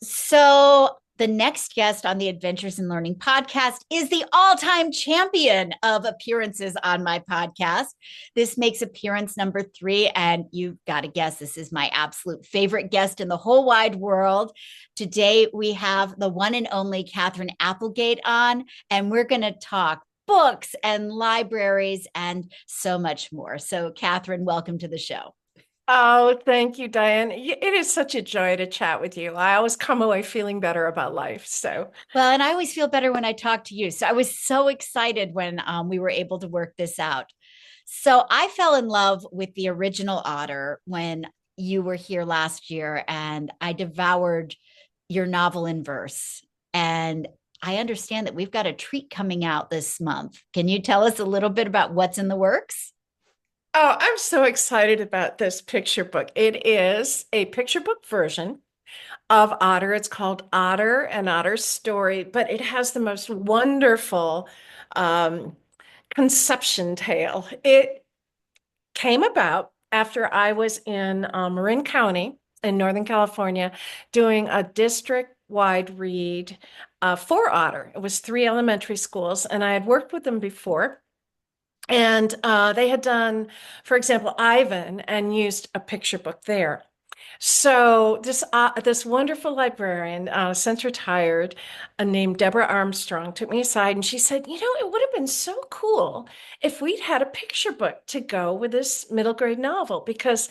So, the next guest on the Adventures in Learning podcast is the all time champion of appearances on my podcast. This makes appearance number 3. And you've got to guess, this is my absolute favorite guest in the whole wide world. Today, we have the one and only Katherine Applegate on, and we're going to talk books and libraries and so much more. So, Katherine, welcome to the show. Oh, thank you, Diane. It is such a joy to chat with you. I always come away feeling better about life. So, Well, and I always feel better when I talk to you. So I was so excited when we were able to work this out. So I fell in love with the original Otter when you were here last year, and I devoured your novel in verse. And I understand that we've got a treat coming out this month. Can you tell us a little bit about what's in the works? oh, I'm so excited about this picture book. It is a picture book version of Otter. It's called Otter and Otter's Story, but it has the most wonderful um, conception tale. It came about after I was in Marin County in Northern California doing a district-wide read for Otter. It was 3 elementary schools, and I had worked with them before. And they had done, for example, Ivan, and used a picture book there. So this wonderful librarian, since retired, named Deborah Armstrong, took me aside and she said, it would have been so cool if we'd had a picture book to go with this middle grade novel because,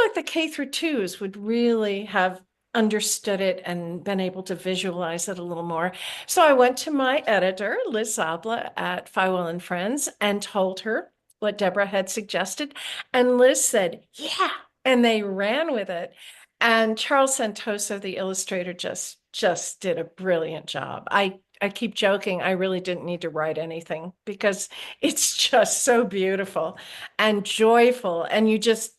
like the K through twos would really have understood it and been able to visualize it a little more. So I went to my editor, Liz Zabla at Fywell and Friends, and told her what Deborah had suggested. And Liz said, yeah, and they ran with it. And Charles Santoso, the illustrator, just did a brilliant job. I keep joking, I really didn't need to write anything because it's just so beautiful and joyful. And you just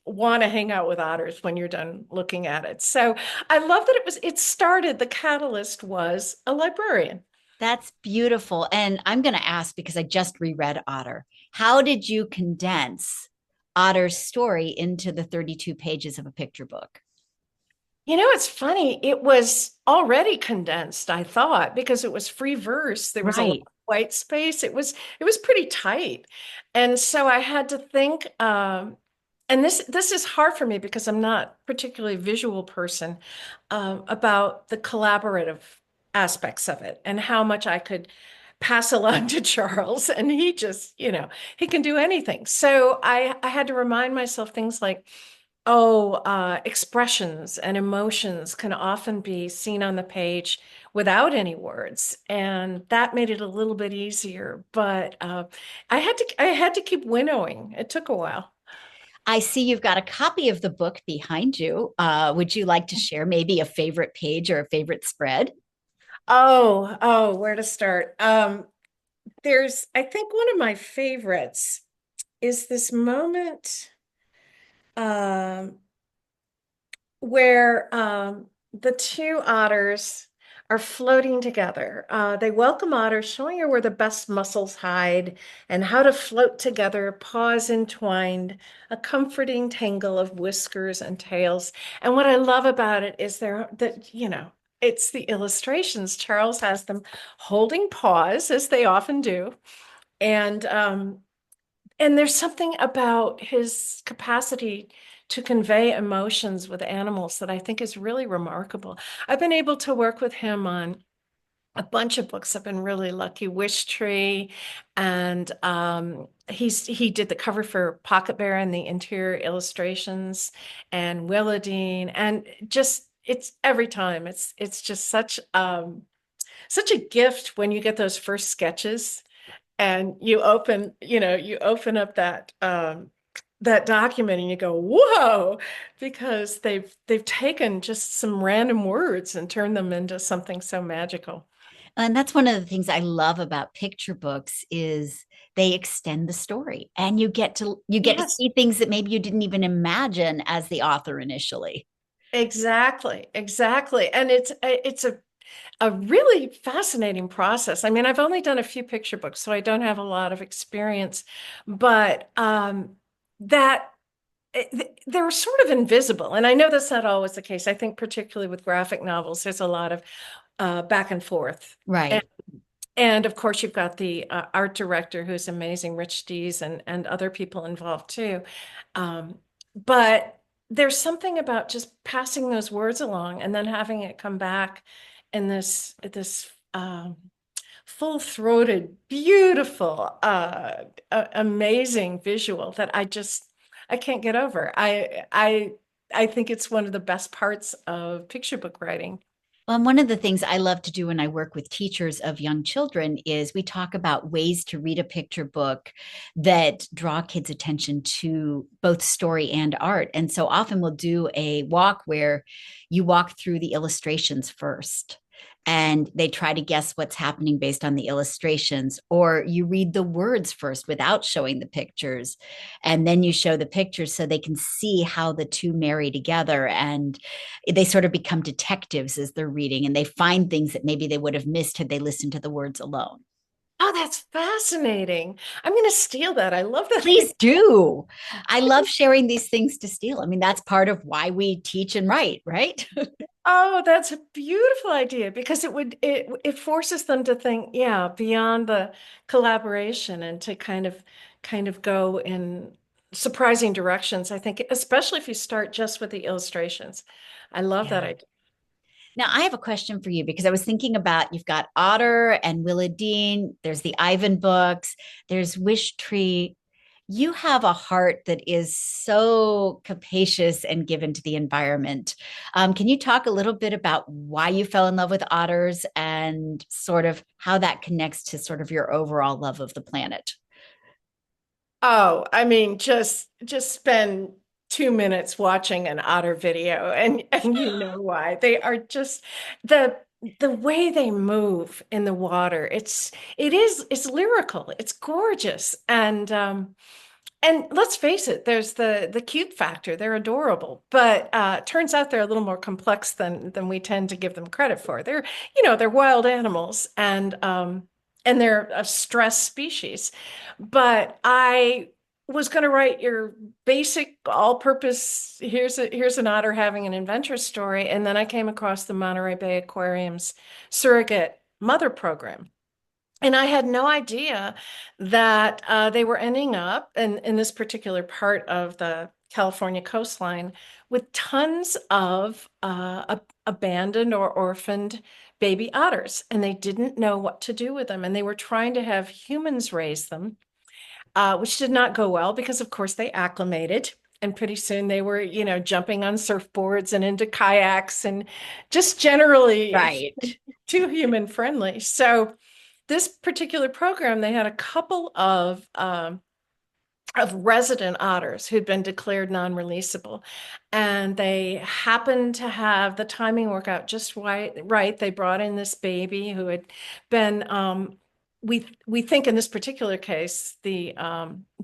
want to hang out with otters when you're done looking at it. So I love that the catalyst was a librarian. That's beautiful. And I'm going to ask because I just reread Otter. How did you condense Otter's story into the 32 pages of a picture book? It's funny. It was already condensed, I thought, because it was free verse. There was a lot Right. of white space. It was pretty tight. And so I had to think, and this is hard for me because I'm not particularly a visual person, about the collaborative aspects of it and how much I could pass along to Charles. And he just, he can do anything. So I had to remind myself things like, oh, expressions and emotions can often be seen on the page without any words, and that made it a little bit easier. But I had to keep winnowing. It took a while. I see you've got a copy of the book behind you. Would you like to share maybe a favorite page or a favorite spread? Oh, where to start? I think one of my favorites is this moment. Um, where the two otters are floating together. They welcome Otter, showing her where the best mussels hide and how to float together, paws entwined, a comforting tangle of whiskers and tails. And what I love about it is it's the illustrations. Charles has them holding paws, as they often do. And there's something about his capacity to convey emotions with animals that I think is really remarkable. I've been able to work with him on a bunch of books. I've been really lucky. Wishtree, and he did the cover for Pocket Bear and the interior illustrations, and Willodeen, and just it's every time it's just such a gift when you get those first sketches and you open up that document and you go, whoa, because they've taken just some random words and turned them into something so magical. And that's one of the things I love about picture books is they extend the story and you get to Yes, see things that maybe you didn't even imagine as the author initially. exactly. And it's a really fascinating process. I mean, I've only done a few picture books, so I don't have a lot of experience, but that they're sort of invisible. And I know that's not always the case. I think particularly with graphic novels, there's a lot of back and forth. And, Right. and of course, you've got the art director who's amazing, Rich Dees, and other people involved too. Um, but there's something about just passing those words along and then having it come back in this full-throated, beautiful, amazing visual that I can't get over. I think it's one of the best parts of picture book writing. Well, one of the things I love to do when I work with teachers of young children is we talk about ways to read a picture book that draw kids' attention to both story and art. And so often we'll do a walk where you walk through the illustrations first and they try to guess what's happening based on the illustrations, or you read the words first without showing the pictures, and then you show the pictures so they can see how the two marry together, and they sort of become detectives as they're reading, and they find things that maybe they would have missed had they listened to the words alone. Oh, that's fascinating. I'm going to steal that. I love that. Please do. I love sharing these things to steal. I mean, that's part of why we teach and write, right? Oh, that's a beautiful idea because it forces them to think, yeah, beyond the collaboration and to kind of go in surprising directions. I think, especially if you start just with the illustrations. I love that Yeah. idea. Now, I have a question for you because I was thinking about you've got Otter and Willodeen, there's the Ivan books, there's Wishtree. You have a heart that is so capacious and given to the environment. Can you talk a little bit about why you fell in love with otters and sort of how that connects to sort of your overall love of the planet? Oh, I mean, just spend 2 minutes watching an otter video and you know why. They are just the the way they move in the water. It's lyrical. It's gorgeous. And let's face it, there's the cute factor. They're adorable, but turns out they're a little more complex than we tend to give them credit for. They're wild animals and they're a stressed species. But I was going to write your basic all-purpose, here's an otter having an adventure story, and then I came across the Monterey Bay Aquarium's surrogate mother program. And I had no idea that they were ending up in this particular part of the California coastline with tons of abandoned or orphaned baby otters. And they didn't know what to do with them. And they were trying to have humans raise them, which did not go well because, of course, they acclimated. And pretty soon they were, jumping on surfboards and into kayaks and just generally Right. too human friendly. So this particular program, they had a couple of resident otters who'd been declared non-releasable, and they happened to have the timing work out just right. Right, they brought in this baby who had been. We think in this particular case, the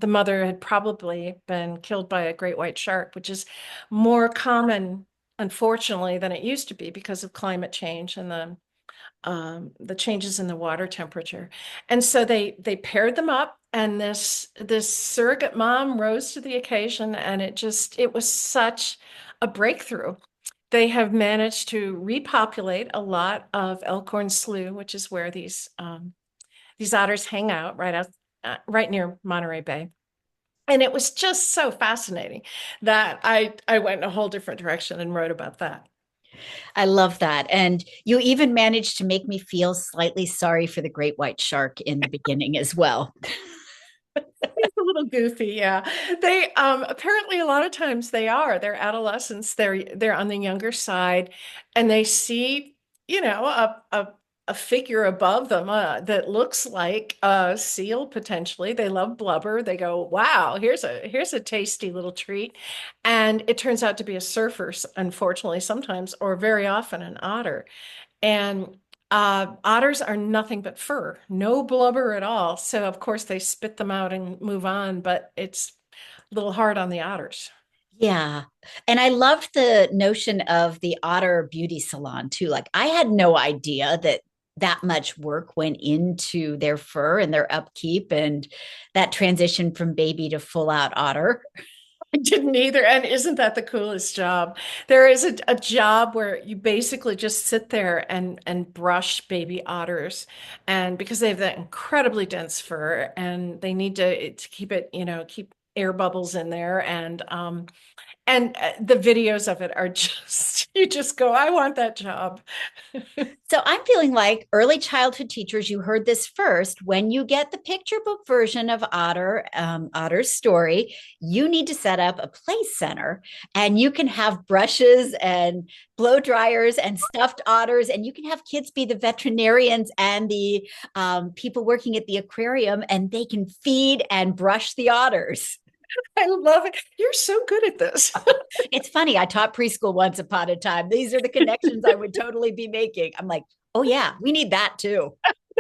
mother had probably been killed by a great white shark, which is more common, unfortunately, than it used to be because of climate change and the changes in the water temperature. And so they paired them up, and this surrogate mom rose to the occasion, and it was such a breakthrough. They have managed to repopulate a lot of Elkhorn Slough, which is where these otters hang out right near Monterey Bay. And it was just so fascinating that I went in a whole different direction and wrote about that. I love that. And you even managed to make me feel slightly sorry for the great white shark in the beginning as well. He's a little goofy, yeah. They apparently a lot of times they're adolescents, they're on the younger side, and they see, a figure above them that looks like a seal potentially. They love blubber. They go, "Wow, here's a tasty little treat." And it turns out to be a surfer, unfortunately, sometimes, or very often an otter. And otters are nothing but fur, no blubber at all. So of course they spit them out and move on, but it's a little hard on the otters. Yeah. And I loved the notion of the otter beauty salon too. Like I had no idea that that much work went into their fur and their upkeep and that transition from baby to full out otter. I didn't either. And isn't that the coolest job? There is a job where you basically just sit there and brush baby otters. And because they have that incredibly dense fur and they need to keep it, keep air bubbles in there. And the videos of it are just, you just go, I want that job. So I'm feeling like early childhood teachers, you heard this first. When you get the picture book version of Otter's story, you need to set up a play center, and you can have brushes and blow dryers and stuffed otters, and you can have kids be the veterinarians and the people working at the aquarium, and they can feed and brush the otters. I love it. You're so good at this. It's funny. I taught preschool once upon a time. These are the connections I would totally be making. I'm like, oh, yeah, we need that too.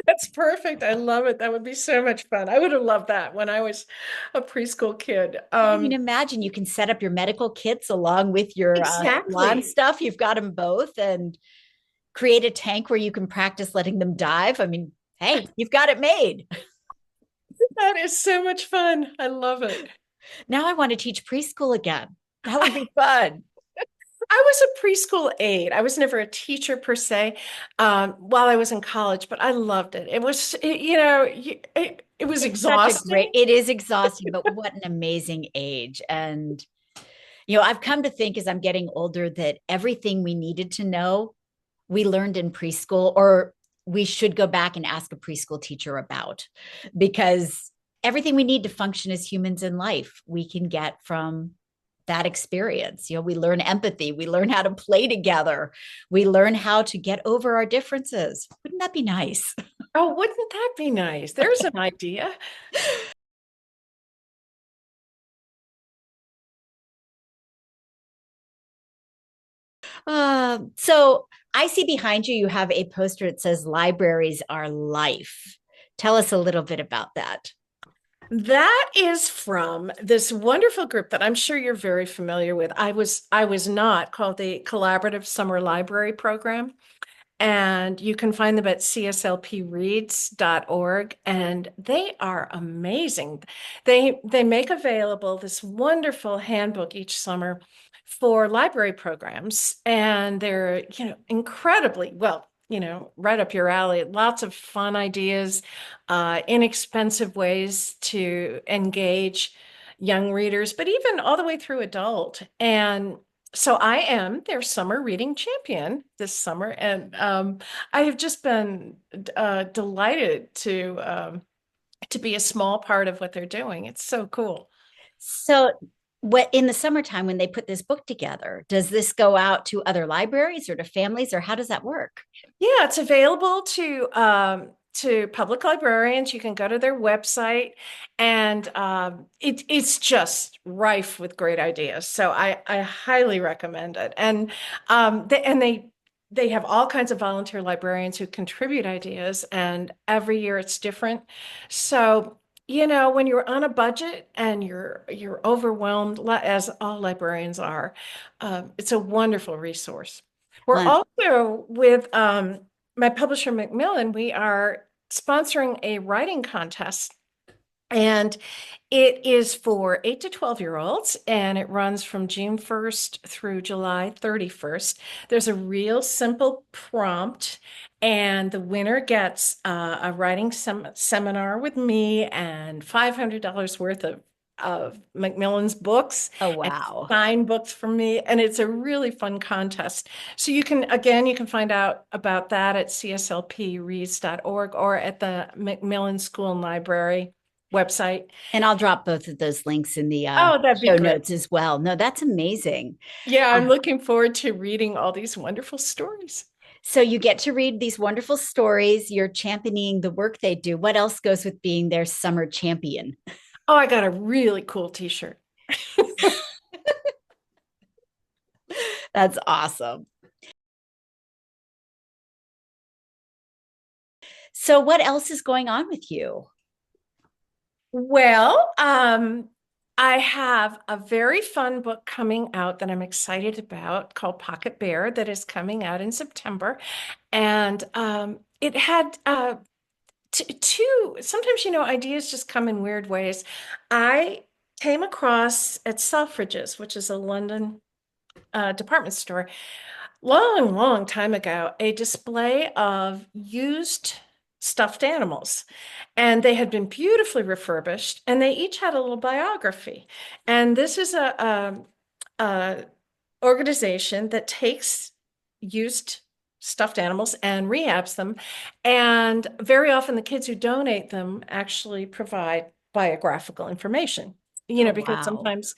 That's perfect. I love it. That would be so much fun. I would have loved that when I was a preschool kid. I mean, imagine you can set up your medical kits along with your lawn Exactly. stuff. You've got them both, and create a tank where you can practice letting them dive. I mean, hey, you've got it made. That is so much fun. I love it. Now I want to teach preschool again. That would be fun. I was a preschool aide. I was never a teacher per se, while I was in college, but I loved it. It was It's such a great, exhausting. it is exhausting, but what an amazing age. And, I've come to think as I'm getting older that everything we needed to know, we learned in preschool, or we should go back and ask a preschool teacher about, because everything we need to function as humans in life, we can get from that experience. We learn empathy, we learn how to play together, we learn how to get over our differences. Wouldn't that be nice? Oh, wouldn't that be nice? There's an idea. So I see behind you, you have a poster that says libraries are life. Tell us a little bit about that. That is from this wonderful group that I'm sure you're very familiar with. I was not, called the Collaborative Summer Library Program. And you can find them at cslpreads.org, and they are amazing. They make available this wonderful handbook each summer for library programs, and they're, incredibly well, right up your alley. Lots of fun ideas, inexpensive ways to engage young readers, but even all the way through adult. And so I am their summer reading champion this summer, and I have just been delighted to be a small part of what they're doing. It's so cool. So, what in the summertime when they put this book together, does this go out to other libraries or to families, or how does that work? Yeah, it's available to public librarians. You can go to their website, and it's just rife with great ideas. So I highly recommend it. And they have all kinds of volunteer librarians who contribute ideas, and every year it's different. So, when you're on a budget and you're overwhelmed, as all librarians are, it's a wonderful resource. We're Well, also with my publisher, Macmillan. We are sponsoring a writing contest, and it is for 8 to 12-year-olds, and it runs from June 1st through July 31st. There's a real simple prompt, and the winner gets a writing seminar with me and $500 worth of Macmillan's books oh, and wow. signed books from me. And it's a really fun contest. So you can find out about that at cslpreads.org or at the Macmillan School and Library website. And I'll drop both of those links in the Oh, that'd be show great. notes as well. No, that's amazing. Yeah, Uh, I'm looking forward to reading all these wonderful stories. so, you get to read these wonderful stories. You're championing the work they do. What else goes with being their summer champion? Oh, I got a really cool t-shirt. That's awesome. So, what else is going on with you? Well, I have a very fun book coming out that I'm excited about called Pocket Bear that is coming out in September. And it had two, sometimes, ideas just come in weird ways. I came across at Selfridges, which is a London department store, long, long time ago, a display of used stuffed animals. And they had been beautifully refurbished, and they each had a little biography. And this is a organization that takes used stuffed animals and rehabs them. And very often the kids who donate them actually provide biographical information, Oh, because wow. sometimes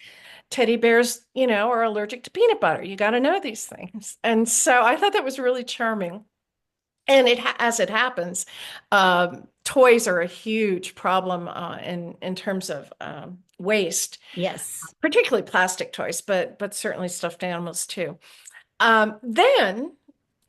teddy bears, are allergic to peanut butter. You got to know these things. And so I thought that was really charming. And as it happens, toys are a huge problem in terms of waste, Yes. particularly plastic toys, but certainly stuffed animals too. Then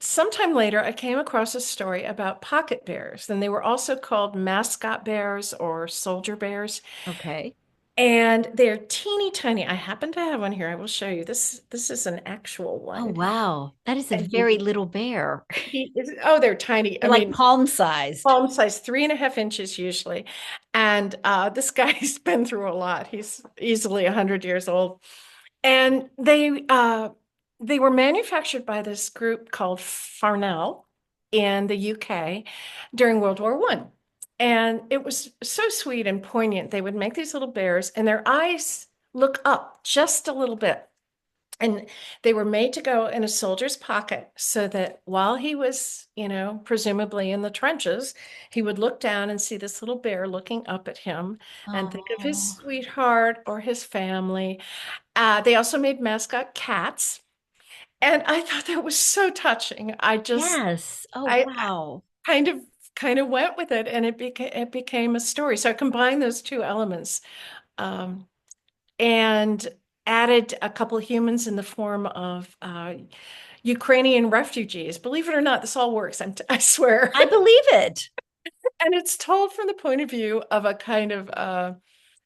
sometime later, I came across a story about pocket bears, and they were also called mascot bears or soldier bears. Okay. And they're teeny tiny. I happen to have one here. I will show you. This is an actual Oh, one. wow. That is a And very little bear. they're tiny. I They're like mean, palm sized. palm size, 3.5 inches usually. And this guy's been through a lot. He's easily 100 years old. And they were manufactured by this group called Farnell in the UK during World War One. And it was so sweet and poignant. They would make these little bears, and their eyes look up just a little bit. And they were made to go in a soldier's pocket so that while he was, presumably in the trenches, he would look down and see this little bear looking up at him and think of his Oh, sweetheart or his family. They also made mascot cats. And I thought that was so touching. yes. Oh, I wow. kind of went with it, and it became a story. So I combined those two elements, um, and added a couple of humans in the form of Ukrainian refugees. Believe it or not, this all works. I swear. I believe it. And it's told from the point of view of a kind of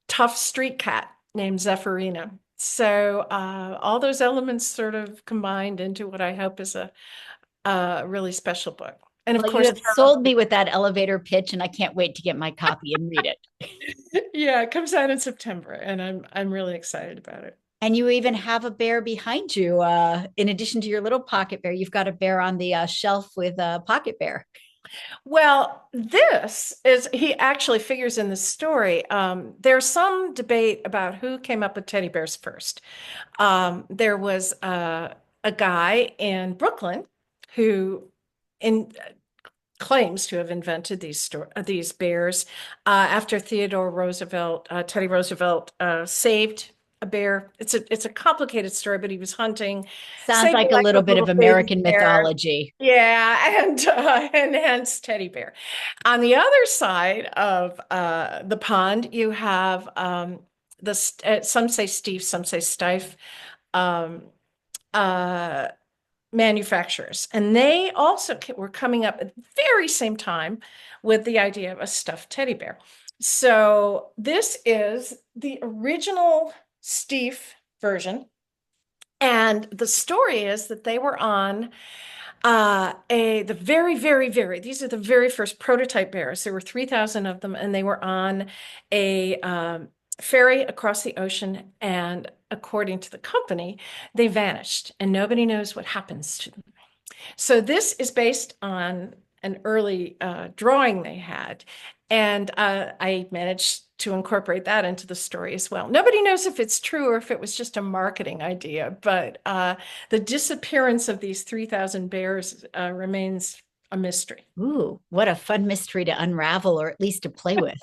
tough street cat named Zephyrina. So all those elements sort of combined into what I hope is a really special book. And of Well, you course, have sold me with that elevator pitch, and I can't wait to get my copy and read it. yeah, it comes out in September, and I'm really excited about it. And you even have a bear behind you. In addition to your little pocket bear, you've got a bear on the shelf with a pocket bear. Well, he actually figures in the story. There's some debate about who came up with teddy bears first. There was a guy in Brooklyn who in, claims to have invented these bears after Theodore Roosevelt, Teddy Roosevelt, saved a bear. It's a complicated story, but he was hunting, Sounds saved the like a life little of a bit of little baby American bear. mythology. Yeah, and hence teddy bear. On the other side of the pond, you have some say Steve, some say Stife. Um, uh, Manufacturers. And they also were coming up at the very same time with the idea of a stuffed teddy bear. So this is the original Steve version. And the story is that they were on the very, very, very, these are the very first prototype bears. There were 3,000 of them, and they were on a ferry across the ocean. And according to the company, they vanished, and nobody knows what happens to them. So this is based on an early drawing they had, and I managed to incorporate that into the story as well. Nobody knows if it's true or if it was just a marketing idea, but the disappearance of these 3,000 bears remains a mystery. Ooh, what a fun mystery to unravel or at least to play with.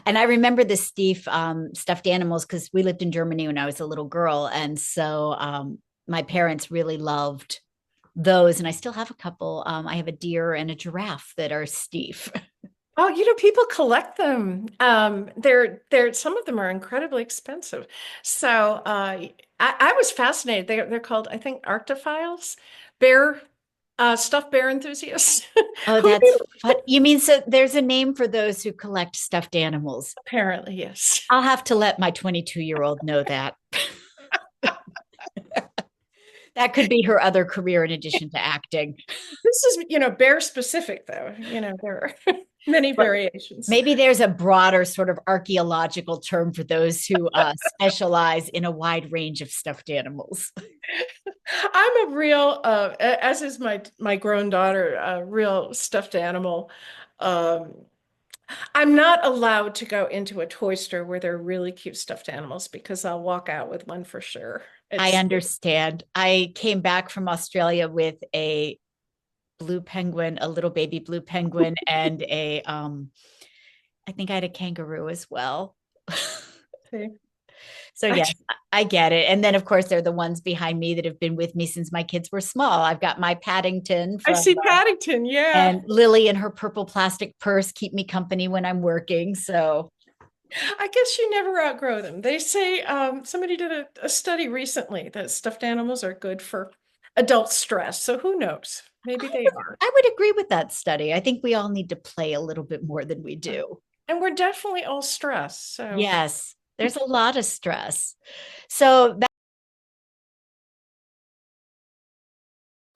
And I remember the Steve stuffed animals because we lived in Germany when I was a little girl. And so my parents really loved those. And I still have a couple. I have a deer and a giraffe that are Steve. Oh, people collect them. They're some of them are incredibly expensive. So I was fascinated. They're called, I think, arctophiles, bear stuffed bear enthusiasts. Oh, Who that's knew? what you mean. So there's a name for those who collect stuffed animals. Apparently, yes. I'll have to let my 22-year-old know that. That could be her other career in addition to acting. This is, bear specific though. They're Many But variations. maybe there's a broader sort of archaeological term for those who specialize in a wide range of stuffed animals. I'm a real, as is my grown daughter, a real stuffed animal. Um, I'm not allowed to go into a toy store where there are really cute stuffed animals because I'll walk out with one for sure. I It's understand. I came back from Australia with a blue penguin, a little baby blue penguin, and I think I had a kangaroo as well. So I, yes, I get it. And then of course there are the ones behind me that have been with me since my kids were small. I've got my Paddington I from see Paddington. Yeah. and Lily and her purple plastic purse keep me company when I'm working. So I guess you never outgrow them. They say somebody did a study recently that stuffed animals are good for adult stress. So who knows? Maybe they are. I would agree with that study. I think we all need to play a little bit more than we do. And we're definitely all stressed. So Yes, there's a lot of stress. So that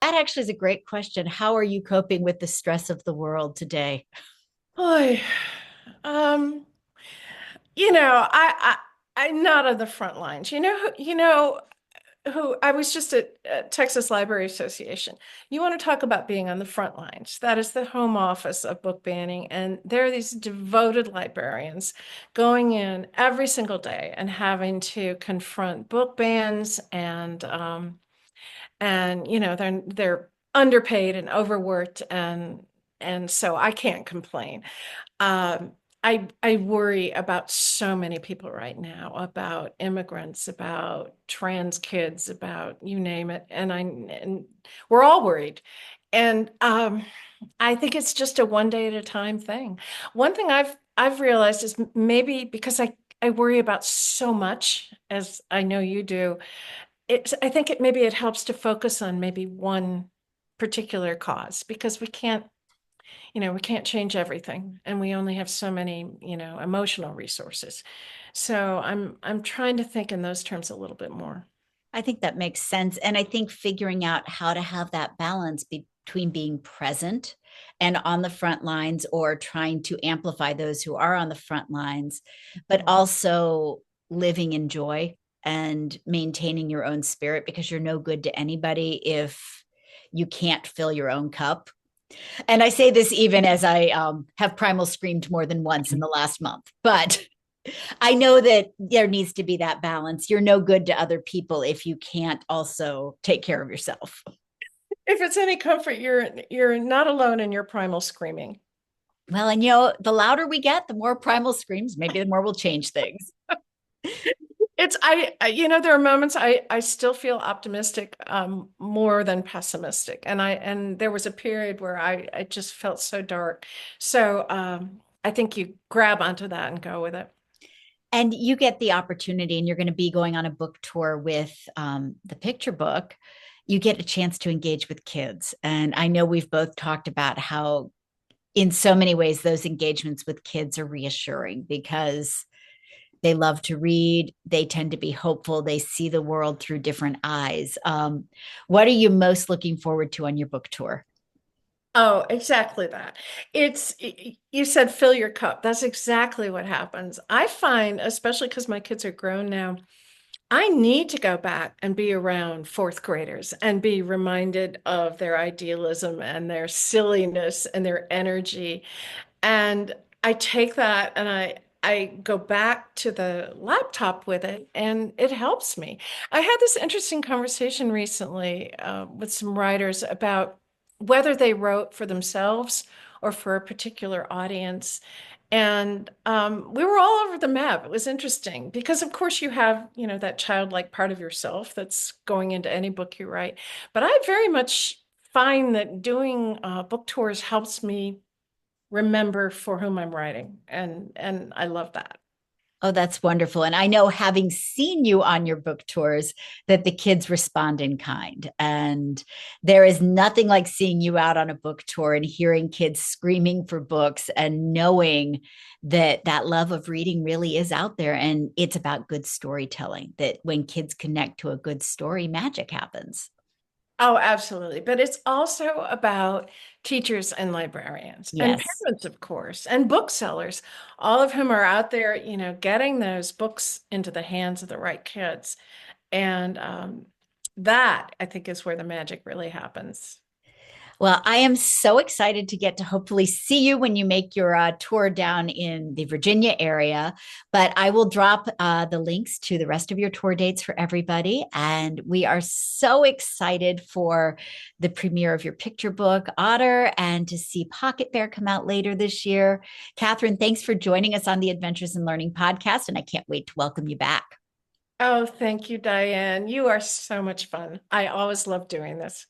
actually is a great question. How are you coping with the stress of the world today? boy, um, I'm not on the front lines. Who I was just at Texas Library Association. You want to talk about being on the front lines. That is the home office of book banning. And there are these devoted librarians going in every single day and having to confront book bans and they're underpaid and overworked and so I can't complain. I worry about so many people right now, about immigrants, about trans kids, about you name it, and we're all worried. And I think it's just a one day at a time thing. One thing I've realized is maybe because I worry about so much, as I know you do, I think maybe it helps to focus on maybe one particular cause because we can't change everything and we only have so many, emotional resources. So I'm trying to think in those terms a little bit more. I think that makes sense. And I think figuring out how to have that balance between being present and on the front lines or trying to amplify those who are on the front lines, but Mhm. also living in joy and maintaining your own spirit because you're no good to anybody if you can't fill your own cup. And I say this even as I have primal screamed more than once in the last month, but I know that there needs to be that balance. You're no good to other people if you can't also take care of yourself. If it's any comfort, you're not alone in your primal screaming. Well, and the louder we get, the more primal screams, maybe the more we'll change things. There are moments I still feel optimistic, more than pessimistic. And there was a period where I just felt so dark. So, I think you grab onto that and go with it. And you get the opportunity, and you're going to be going on a book tour with the picture book. You get a chance to engage with kids. And I know we've both talked about how, in so many ways, those engagements with kids are reassuring because they love to read. They tend to be hopeful. They see the world through different eyes. What are you most looking forward to on your book tour? Oh, exactly that. You said fill your cup. That's exactly what happens. I find, especially because my kids are grown now, I need to go back and be around fourth graders and be reminded of their idealism and their silliness and their energy. And I take that and I go back to the laptop with it, and it helps me. I had this interesting conversation recently with some writers about whether they wrote for themselves or for a particular audience. And we were all over the map. It was interesting because, of course, you have, that childlike part of yourself that's going into any book you write. But I very much find that doing book tours helps me remember for whom I'm writing. And I love that. Oh, that's wonderful. And I know, having seen you on your book tours, that the kids respond in kind. And there is nothing like seeing you out on a book tour and hearing kids screaming for books and knowing that that love of reading really is out there. And it's about good storytelling, that when kids connect to a good story, magic happens. Oh, absolutely. But it's also about teachers and librarians and Yes. parents, of course, and booksellers, all of whom are out there, getting those books into the hands of the right kids. And that, I think, is where the magic really happens. Well, I am so excited to get to hopefully see you when you make your tour down in the Virginia area. But I will drop the links to the rest of your tour dates for everybody. And we are so excited for the premiere of your picture book, Otter, and to see Pocket Bear come out later this year. Katherine, thanks for joining us on the Adventures in Learning podcast. And I can't wait to welcome you back. Oh, thank you, Diane. You are so much fun. I always love doing this.